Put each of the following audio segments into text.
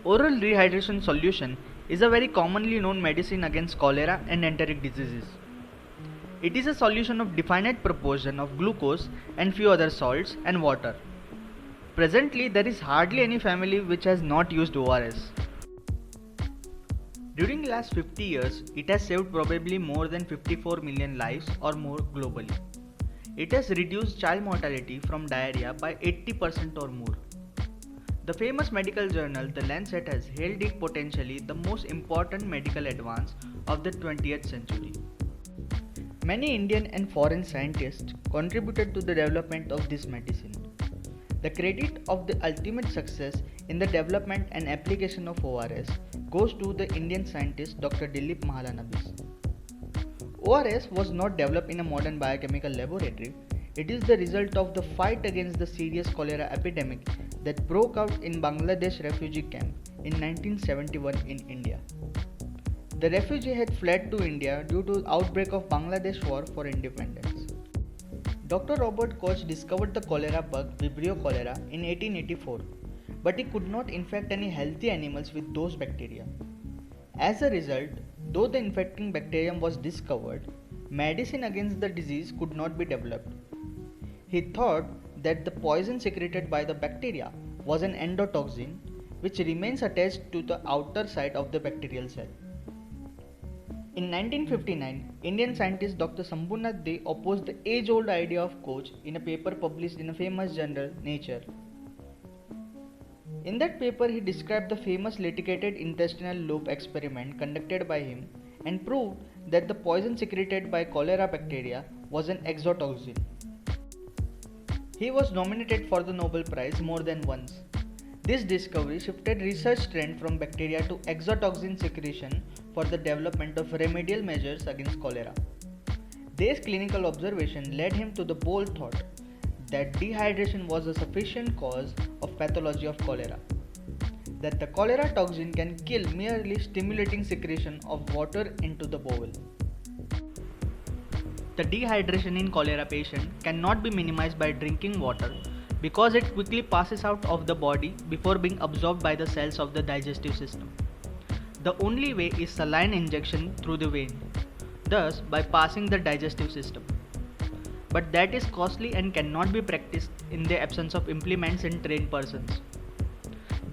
Oral rehydration solution is a very commonly known medicine against cholera and enteric diseases. It is a solution of definite proportion of glucose and few other salts and water. Presently, there is hardly any family which has not used ORS. During the last 50 years, it has saved probably more than 54 million lives or more globally. It has reduced child mortality from diarrhea by 80% or more. The famous medical journal The Lancet has hailed it potentially the most important medical advance of the 20th century. Many Indian and foreign scientists contributed to the development of this medicine. The credit of the ultimate success in the development and application of ORS goes to the Indian scientist Dr. Dilip Mahalanobis. ORS was not developed in a modern biochemical laboratory. It is the result of the fight against the serious cholera epidemic that broke out in Bangladesh refugee camp in 1971 in India. The refugee had fled to India due to outbreak of Bangladesh War for Independence. Dr. Robert Koch discovered the cholera bug Vibrio cholera in 1884, but he could not infect any healthy animals with those bacteria. As a result, though the infecting bacterium was discovered, medicine against the disease could not be developed. He thought that the poison secreted by the bacteria was an endotoxin which remains attached to the outer side of the bacterial cell. In 1959, Indian scientist Dr. Sambhunath De opposed the age-old idea of Koch in a paper published in a famous journal, Nature. In that paper, he described the famous litigated intestinal loop experiment conducted by him and proved that the poison secreted by cholera bacteria was an exotoxin. He was nominated for the Nobel Prize more than once. This discovery shifted research trend from bacteria to exotoxin secretion for the development of remedial measures against cholera. This clinical observation led him to the bold thought that dehydration was a sufficient cause of pathology of cholera, that the cholera toxin can kill merely stimulating secretion of water into the bowel. The dehydration in cholera patient cannot be minimized by drinking water because it quickly passes out of the body before being absorbed by the cells of the digestive system. The only way is saline injection through the vein, thus bypassing the digestive system. But that is costly and cannot be practiced in the absence of implements and trained persons.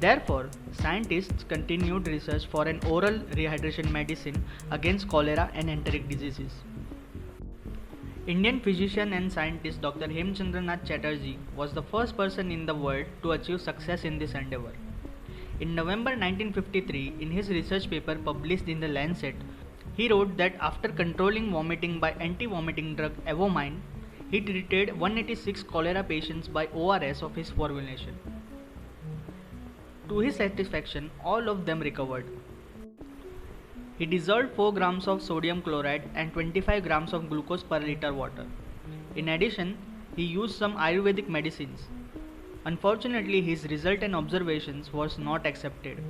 Therefore, scientists continued research for an oral rehydration medicine against cholera and enteric diseases. Indian physician and scientist Dr. Hemchandranath Chatterjee was the first person in the world to achieve success in this endeavor. In November 1953, in his research paper published in The Lancet, he wrote that after controlling vomiting by anti-vomiting drug Avomine, he treated 186 cholera patients by ORS of his formulation. To his satisfaction, all of them recovered. He dissolved 4 grams of sodium chloride and 25 grams of glucose per liter water. In addition, he used some Ayurvedic medicines. Unfortunately, his result and observations was not accepted.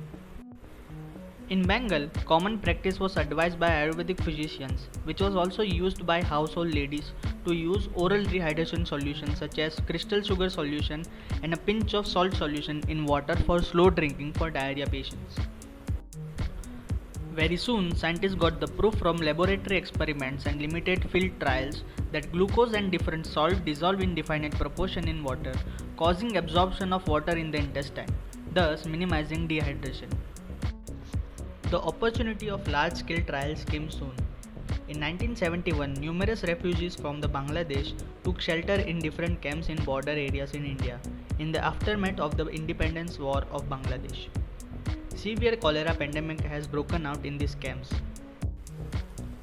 In Bengal, common practice was advised by Ayurvedic physicians, which was also used by household ladies to use oral rehydration solutions such as crystal sugar solution and a pinch of salt solution in water for slow drinking for diarrhea patients. Very soon, scientists got the proof from laboratory experiments and limited field trials that glucose and different salts dissolve in definite proportion in water, causing absorption of water in the intestine, thus minimizing dehydration. The opportunity of large-scale trials came soon. In 1971, numerous refugees from the Bangladesh took shelter in different camps in border areas in India in the aftermath of the independence war of Bangladesh. Severe cholera pandemic has broken out in these camps.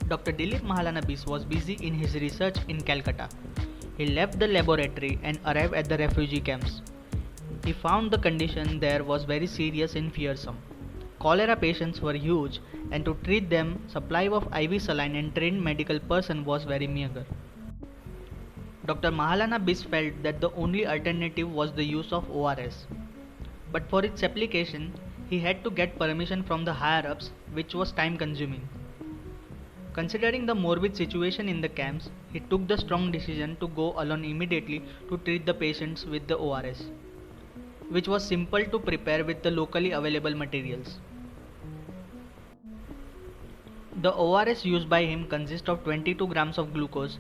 Dr. Dilip Mahalanobis was busy in his research in Calcutta. He left the laboratory and arrived at the refugee camps. He found the condition there was very serious and fearsome. Cholera patients were huge, and to treat them, supply of IV saline and trained medical person was very meager. Dr. Mahalanobis felt that the only alternative was the use of ORS. But for its application, he had to get permission from the higher-ups, which was time-consuming. Considering the morbid situation in the camps, he took the strong decision to go alone immediately to treat the patients with the ORS. which was simple to prepare with the locally available materials. The ORS used by him consists of 22 grams of glucose,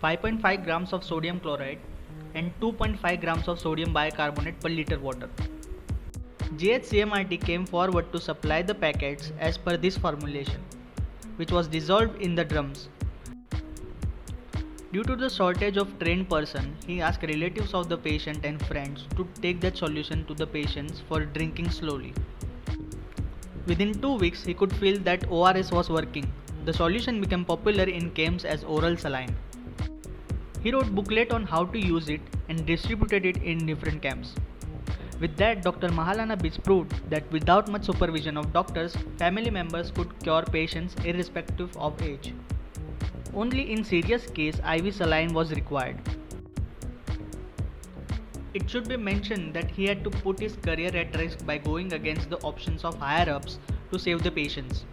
5.5 grams of sodium chloride, and 2.5 grams of sodium bicarbonate per liter water. GHCMRT came forward to supply the packets as per this formulation, which was dissolved in the drums. Due to the shortage of trained person, he asked relatives of the patient and friends to take that solution to the patients for drinking slowly. Within 2 weeks, he could feel that ORS was working. The solution became popular in camps as oral saline. He wrote booklet on how to use it and distributed it in different camps. With that, Dr. Mahalana Beach proved that without much supervision of doctors, family members could cure patients irrespective of age. Only in serious case, IV saline was required. It should be mentioned that he had to put his career at risk by going against the options of higher-ups to save the patients.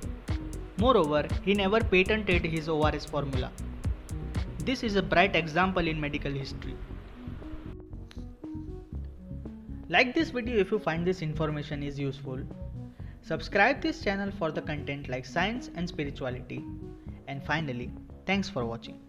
Moreover, he never patented his ORS formula. This is a bright example in medical history. Like this video if you find this information is useful. Subscribe this channel for the content like science and spirituality. And finally, thanks for watching.